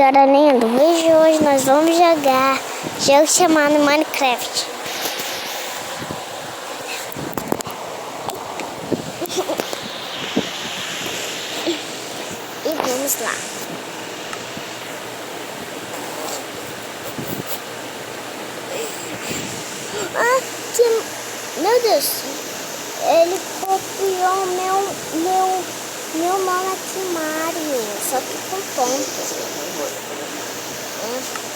galerinha do vídeo de hoje nós vamos jogar jogo chamado Minecraft. E vamos lá. Meu Deus, ele copiou meu nome aqui, Mario, só que com pontos.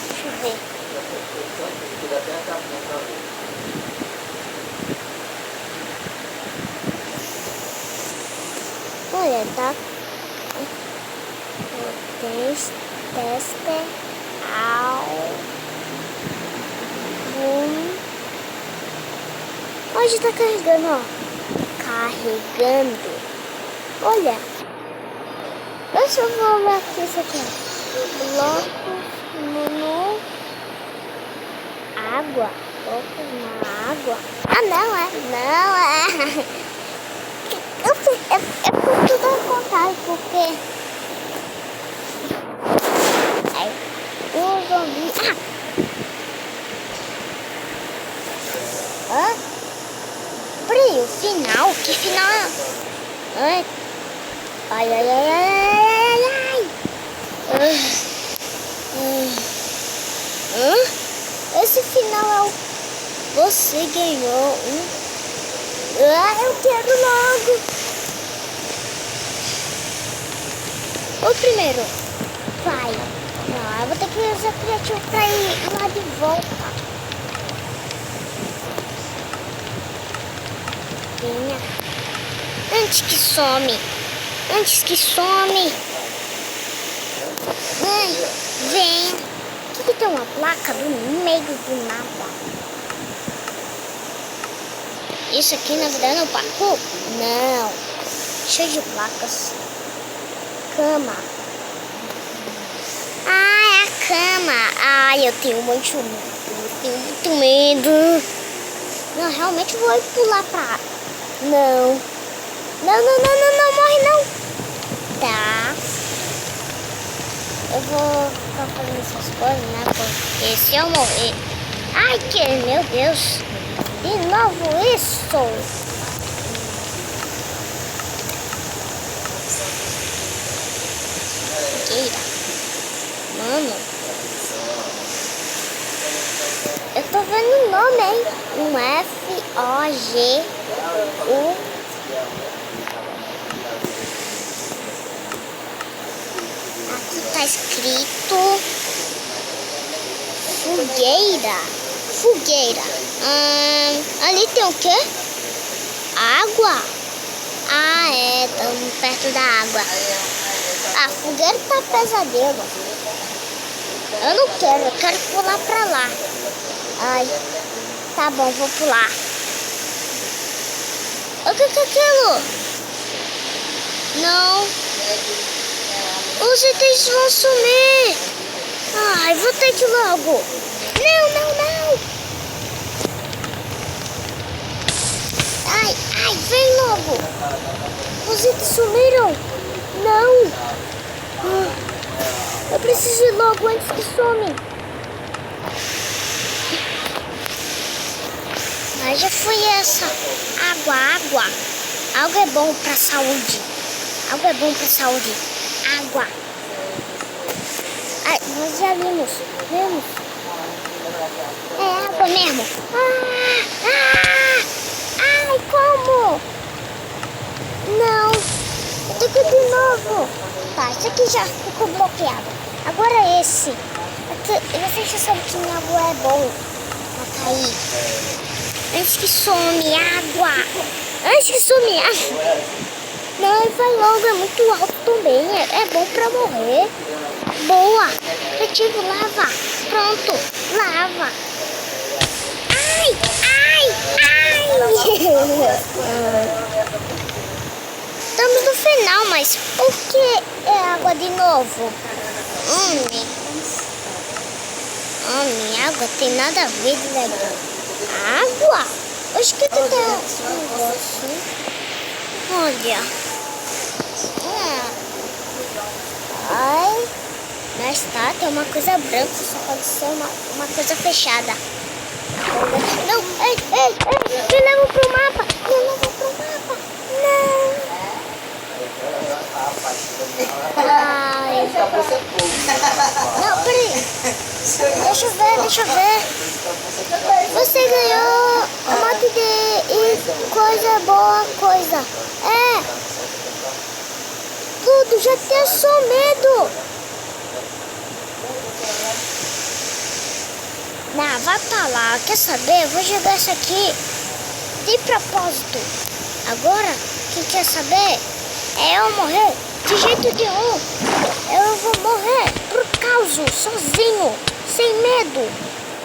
Deixa eu ver. Olha, tá? Teste álbum. Hoje tá carregando, ó. Carregando. Olha. Deixa eu ver aqui isso aqui. Blocos no água. Blocos na água. Ah, não é. É por tudo ao contrário, porque o zumbi. Peraí, o final? Que final é? Ai. Esse final é o... Você ganhou um... eu quero logo. O primeiro. Vai. Não, eu vou ter que usar criativo pra ir lá de volta. Venha. Antes que some. Vem. Que tem uma placa no meio do nada? Isso aqui na verdade é um parkour? Não. Cheio de placas. Cama. Ah, é a cama. Ai, eu tenho muito medo. Não, realmente vou pular pra... Não, morre não. Tá. Eu vou ficar fazendo essas coisas, né? Porque se eu morrer... Ai, meu Deus. De novo isso. Mano. Eu tô vendo o nome, hein? Um F-O-G-U. Aqui tá escrito fogueira. Ali tem o quê? Água? Ah, é, estamos perto da água. A fogueira tá pesadelo. Eu não quero, eu quero pular pra lá. Ai, tá bom, vou pular. O que é aquilo? Não. Os itens vão sumir. Ai, vou ter que ir logo. Não. Ai, vem logo. Os itens sumiram. Não. Eu preciso ir logo antes que some. Mas já foi essa. Água. Água é bom pra saúde. Água. Ai, nós já vimos. É água mesmo. Ai, como? Não. Eu tenho que ir de novo. Tá, isso aqui já ficou bloqueado. Agora esse. Você já sabe que minha água é bom pra cair. Antes que some água. Não, vai logo, é muito alto também. É bom pra morrer. Boa. Ativo, lava. Pronto, lava. Ai. Estamos no final, mas por que é água de novo? Água tem nada a ver com daqui. Água? Acho que tem um negócio. Olha. Ai. Mas tá, tem uma coisa branca, só pode ser uma coisa fechada. Não, ei, me leva pro mapa, não. Ai. Não, peraí, deixa eu ver. Você ganhou um monte de coisa boa, tudo, já tem só medo. Não, vai pra lá, quer saber? Eu vou jogar isso aqui de propósito. Agora, quem quer saber é eu morrer de jeito nenhum. Eu vou morrer por causa, sozinho, sem medo.